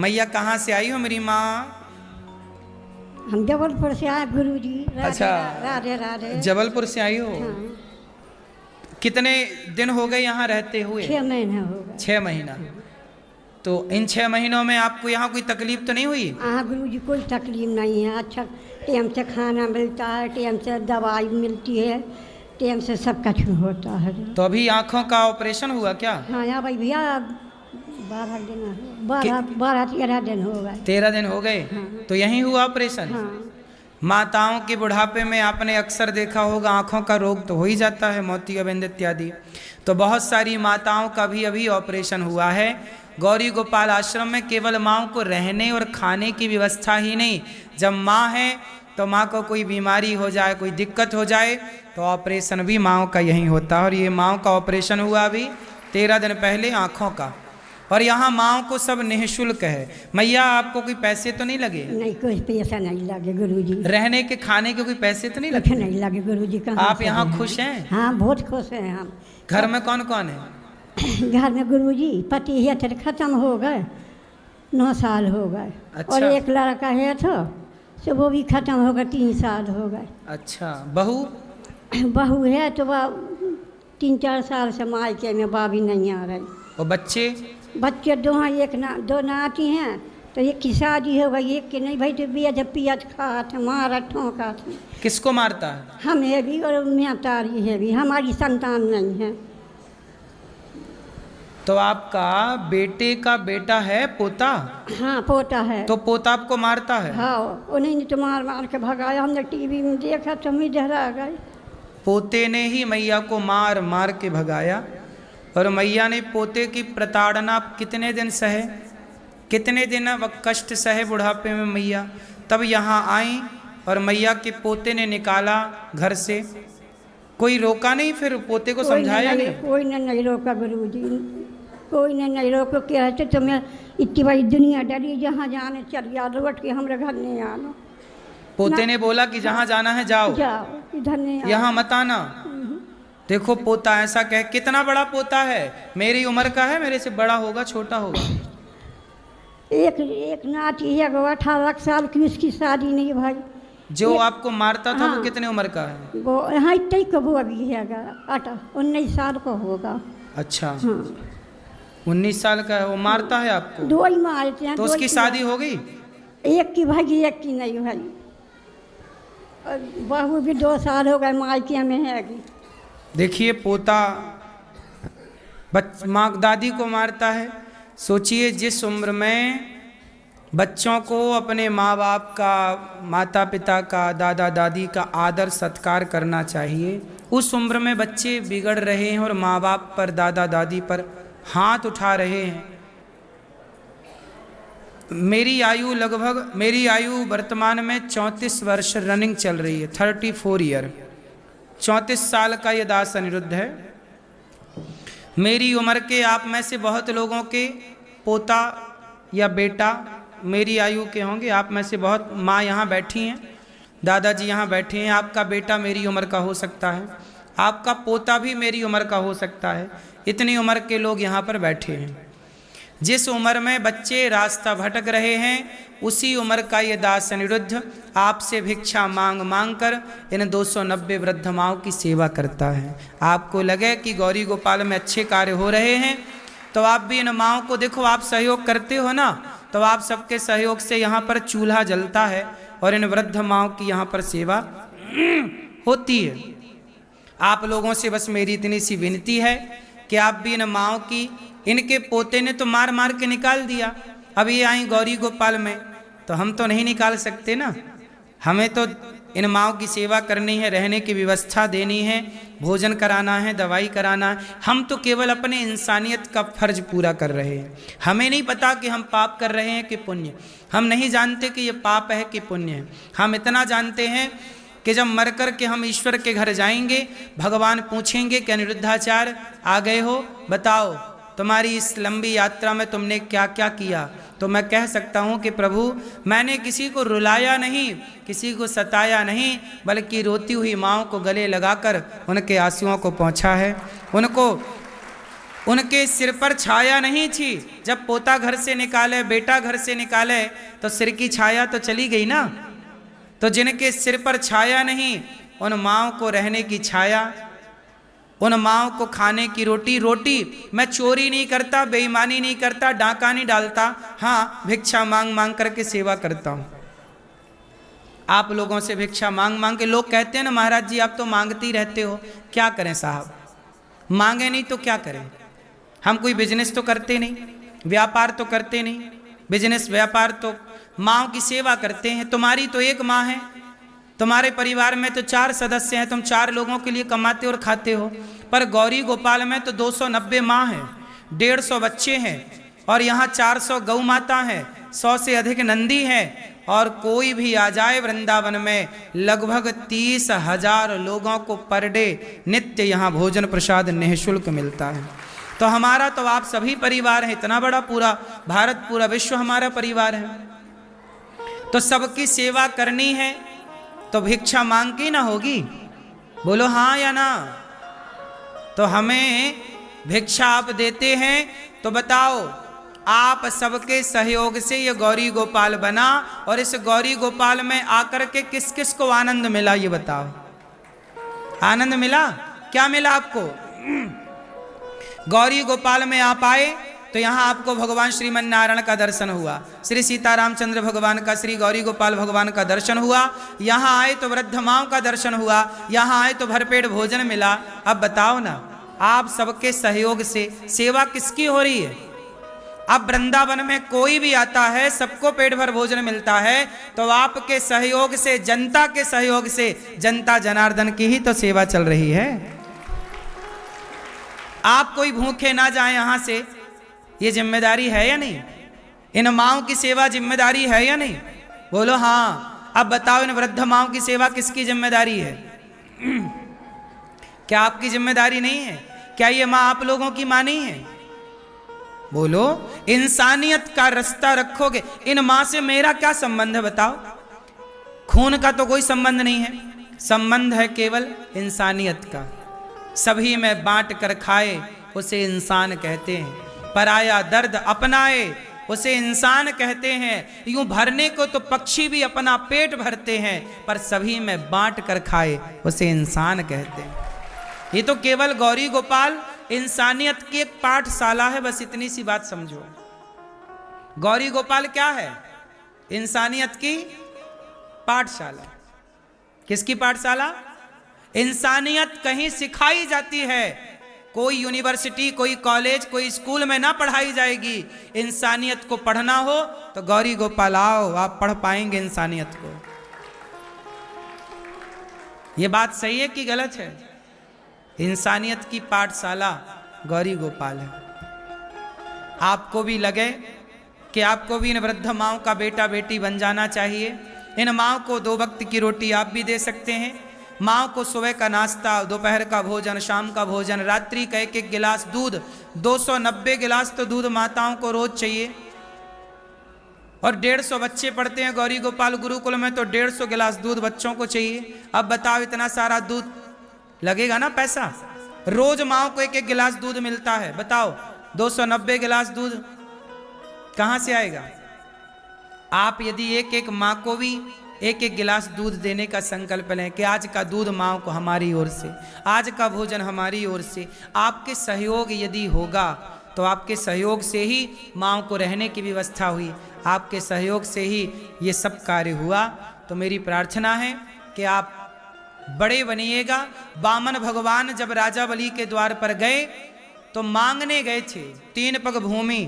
मैया कहाँ से आई हो मेरी माँ? हम जबलपुर से आए गुरुजी। अच्छा, राधे राधे। जबलपुर से आई हो। हाँ। कितने दिन हो गए यहाँ रहते हुए? 6 महीने हो गए। 6 महीना। तो इन 6 महीनों में आपको यहाँ कोई तकलीफ तो नहीं हुई? हाँ गुरुजी, कोई तकलीफ नहीं है। अच्छा टाइम से खाना मिलता है, टाइम से दवाई मिलती है, टाइम से सब कुछ होता है। तो अभी आँखों का ऑपरेशन हुआ क्या? हाँ यहाँ भाई भैया 12-13 दिन हो गए। 13 दिन हो गए। हाँ। तो यहीं हुआ ऑपरेशन? हाँ। माताओं के बुढ़ापे में आपने अक्सर देखा होगा आँखों का रोग तो हो ही जाता है, मोतियाबिंद इत्यादि। तो बहुत सारी माताओं का भी अभी ऑपरेशन हुआ है। गौरी गोपाल आश्रम में केवल माँओं को रहने और खाने की व्यवस्था ही नहीं, जब माँ है तो माँ को कोई बीमारी हो जाए, कोई दिक्कत हो जाए तो ऑपरेशन भी माँओं का यहीं होता है। और ये माँओं का ऑपरेशन हुआ अभी 13 दिन पहले आँखों का। और यहाँ माँओं को सब निःशुल्क है। मैया आपको कोई पैसे तो नहीं लगे? नहीं, कोई पैसा नहीं लगे गुरुजी। रहने के खाने के कोई पैसे तो नहीं कुछ लगे? नहीं लगे गुरुजी। कहाँ आप से यहाँ हैं? खुश हैं? हाँ बहुत खुश हैं हम। घर में कौन कौन है? घर में गुरुजी पति है थे, खत्म हो गए, 9 साल हो गए। अच्छा। और एक लड़का है तो सो वो भी खत्म हो गए, 3 साल हो गए। अच्छा, बहू? बहू है तो वह 3-4 साल से मायके में बाबी नहीं आ रही। और बच्चे? बच्चे दो हैं, दो नाती हैं। तो एक की शादी हो गई, एक की नहीं भाई। तो पियाज खाते मारा ठोका थे। किसको मारता है? हमें भी और मियाँ तारी है भी, हमारी संतान नहीं है। तो आपका बेटे का बेटा है पोता? हाँ पोता है। तो पोता आपको मारता है? हाँ उन्हीं ने तो मार मार के भगाया। हमने टीवी में देखा तो हम इधर आ गए। पोते ने ही मैया को मार मार के भगाया। और मैया ने पोते की प्रताड़ना कितने दिन सहे, कितने दिन वह कष्ट सहे बुढ़ापे में मैया। तब यहाँ आई और मैया के पोते ने निकाला घर से। कोई रोका नहीं? फिर पोते को समझाया नहीं? कोई ने नहीं रोका गुरुजी, कोई ने नहीं रोको। कहते तुम्हें इतनी बड़ी दुनिया डरी, जहाँ जाने चल जा, लौट के हमारे घर नहीं आना। पोते ने बोला कि जहाँ जाना है जाओ, जाओ, इधर नहीं आना। यहाँ मत आना। देखो पोता ऐसा कहे। कितना बड़ा पोता है? मेरी उम्र का है? मेरे से बड़ा होगा छोटा होगा? एक नाती है 18 साल की, उसकी शादी नहीं भाई। जो आपको मारता था हाँ। वो कितने उम्र का है? वो यहाँ इतने का वो अभी है 19 साल का होगा। अच्छा। हाँ 19 साल का है वो, मारता है आपको? 2 ही मारते हैं। तो उसकी शादी हो गई? एक की भाई, एक की नहीं भाई। और बहू भी 2 साल हो गए मायके में है। देखिए पोता माँ दादी को मारता है। सोचिए जिस उम्र में बच्चों को अपने माँ बाप का, माता पिता का, दादा दादी का आदर सत्कार करना चाहिए, उस उम्र में बच्चे बिगड़ रहे हैं और माँ बाप पर, दादा दादी पर हाथ उठा रहे हैं। मेरी आयु वर्तमान में 34 वर्ष रनिंग चल रही है, 34 ईयर। 34 साल का ये दास अनिरुद्ध है। मेरी उम्र के आप में से बहुत लोगों के पोता या बेटा मेरी आयु के होंगे। आप में से बहुत माँ यहाँ बैठी हैं, दादाजी यहाँ बैठे हैं, आपका बेटा मेरी उम्र का हो सकता है, आपका पोता भी मेरी उम्र का हो सकता है। इतनी उम्र के लोग यहाँ पर बैठे हैं। जिस उम्र में बच्चे रास्ता भटक रहे हैं, उसी उम्र का ये दास अनिरुद्ध आपसे भिक्षा मांग मांग कर इन 290 वृद्ध माओं की सेवा करता है। आपको लगे कि गौरी गोपाल में अच्छे कार्य हो रहे हैं तो आप भी इन माओं को देखो, आप सहयोग करते हो ना, तो आप सबके सहयोग से यहाँ पर चूल्हा जलता है और इन वृद्ध माओं की यहाँ पर सेवा होती है। आप लोगों से बस मेरी इतनी सी विनती है कि आप भी इन माओं की, इनके पोते ने तो मार मार के निकाल दिया, अब ये आई गौरी गोपाल में, तो हम तो नहीं निकाल सकते ना। हमें तो इन माओं की सेवा करनी है, रहने की व्यवस्था देनी है, भोजन कराना है, दवाई कराना है। हम तो केवल अपने इंसानियत का फर्ज पूरा कर रहे हैं। हमें नहीं पता कि हम पाप कर रहे हैं कि पुण्य। हम नहीं जानते कि ये पाप है कि पुण्य है। हम इतना जानते हैं कि जब मर कर के हम ईश्वर के घर जाएंगे, भगवान पूछेंगे कि अनिरुद्धाचार्य आ गए हो, बताओ तुम्हारी इस लंबी यात्रा में तुमने क्या क्या किया। तो मैं कह सकता हूँ कि प्रभु मैंने किसी को रुलाया नहीं, किसी को सताया नहीं, बल्कि रोती हुई माँओं को गले लगाकर उनके आंसुओं को पहुँचा है, उनको उनके सिर पर छाया नहीं थी। जब पोता घर से निकाले, बेटा घर से निकाले, तो सिर की छाया तो चली गई ना। तो जिनके सिर पर छाया नहीं, उन माँओं को रहने की छाया, उन माँओं को खाने की रोटी। रोटी मैं चोरी नहीं करता, बेईमानी नहीं करता, डाका नहीं डालता, हाँ भिक्षा मांग मांग करके सेवा करता हूँ। आप लोगों से भिक्षा मांग मांग के, लोग कहते हैं ना महाराज जी आप तो मांगते ही रहते हो। क्या करें साहब, मांगे नहीं तो क्या करें। हम कोई बिजनेस तो करते नहीं, व्यापार तो करते नहीं। बिजनेस व्यापार तो माँओं की सेवा करते हैं। तुम्हारी तो एक माँ है, तुम्हारे परिवार में तो 4 सदस्य हैं, तुम 4 लोगों के लिए कमाते और खाते हो। पर गौरी गोपाल में तो 290 माँ हैं, 150 बच्चे हैं, और यहाँ 400 गौ माता हैं, 100 से अधिक नंदी हैं। और कोई भी आ जाए वृंदावन में, लगभग 30,000 लोगों को पर डे नित्य यहाँ भोजन प्रसाद निःशुल्क मिलता है। तो हमारा तो आप सभी परिवार है, इतना बड़ा पूरा भारत, पूरा विश्व हमारा परिवार है। तो सबकी सेवा करनी है तो भिक्षा मांग के ना होगी, बोलो हाँ या ना। तो हमें भिक्षा आप देते हैं तो बताओ, आप सबके सहयोग से ये गौरी गोपाल बना, और इस गौरी गोपाल में आकर के किस किस को आनंद मिला ये बताओ। आनंद मिला? क्या मिला आपको? गौरी गोपाल में आप आए तो यहाँ आपको भगवान श्रीमन नारायण का दर्शन हुआ, श्री सीतारामचंद्र भगवान का, श्री गौरी गोपाल भगवान का दर्शन हुआ। यहाँ आए तो वृद्ध माँओं का दर्शन हुआ, यहाँ आए तो भरपेट भोजन मिला। अब बताओ ना, आप सबके सहयोग से सेवा किसकी हो रही है? अब वृंदावन में कोई भी आता है, सबको पेट भर भोजन मिलता है, तो आपके सहयोग से, जनता के सहयोग से, जनता जनार्दन की ही तो सेवा चल रही है। आप कोई भूखे ना जाए यहाँ से, ये जिम्मेदारी है या नहीं? इन माँओं की सेवा जिम्मेदारी है या नहीं? बोलो हाँ। अब बताओ, इन वृद्ध माँओं की सेवा किसकी जिम्मेदारी है? क्या आपकी जिम्मेदारी नहीं है? क्या ये माँ आप लोगों की माँ नहीं है? बोलो, इंसानियत का रास्ता रखोगे। इन माँ से मेरा क्या संबंध है बताओ? खून का तो कोई संबंध नहीं है, संबंध है केवल इंसानियत का। सभी में बांट कर खाए उसे इंसान कहते हैं, पराया दर्द अपनाए उसे इंसान कहते हैं। यूं भरने को तो पक्षी भी अपना पेट भरते हैं, पर सभी में बांट कर खाए उसे इंसान कहते हैं। ये तो केवल गौरी गोपाल इंसानियत की एक पाठशाला है, बस इतनी सी बात समझो। गौरी गोपाल क्या है? इंसानियत की पाठशाला। किसकी पाठशाला? इंसानियत कहीं सिखाई जाती है, कोई यूनिवर्सिटी, कोई कॉलेज, कोई स्कूल में ना पढ़ाई जाएगी। इंसानियत को पढ़ना हो तो गौरी गोपाल आओ, आप पढ़ पाएंगे इंसानियत को। ये बात सही है कि गलत है? इंसानियत की पाठशाला गौरी गोपाल है। आपको भी लगे कि आपको भी इन वृद्ध माँओं का बेटा बेटी बन जाना चाहिए। इन माँओं को 2 वक्त की रोटी आप भी दे सकते हैं। माँ को सुबह का नाश्ता, दोपहर का भोजन, शाम का भोजन, रात्रि का 1-1 गिलास दूध, 290 गिलास तो दूध माताओं को रोज चाहिए। और 150 बच्चे पढ़ते हैं गौरी गोपाल गुरुकुल में, तो 150 गिलास दूध बच्चों को चाहिए। अब बताओ, इतना सारा दूध लगेगा ना पैसा? रोज माँ को 1-1 गिलास दूध मिलता है, बताओ 290 गिलास दूध कहाँ से आएगा? आप यदि एक माँ को भी 1-1 गिलास दूध देने का संकल्प लें कि आज का दूध माँ को हमारी ओर से, आज का भोजन हमारी ओर से, आपके सहयोग यदि होगा तो आपके सहयोग से ही माँ को रहने की व्यवस्था हुई, आपके सहयोग से ही ये सब कार्य हुआ। तो मेरी प्रार्थना है कि आप बड़े बनिएगा। वामन भगवान जब राजा बलि के द्वार पर गए तो मांगने गए थे, 3 पग भूमि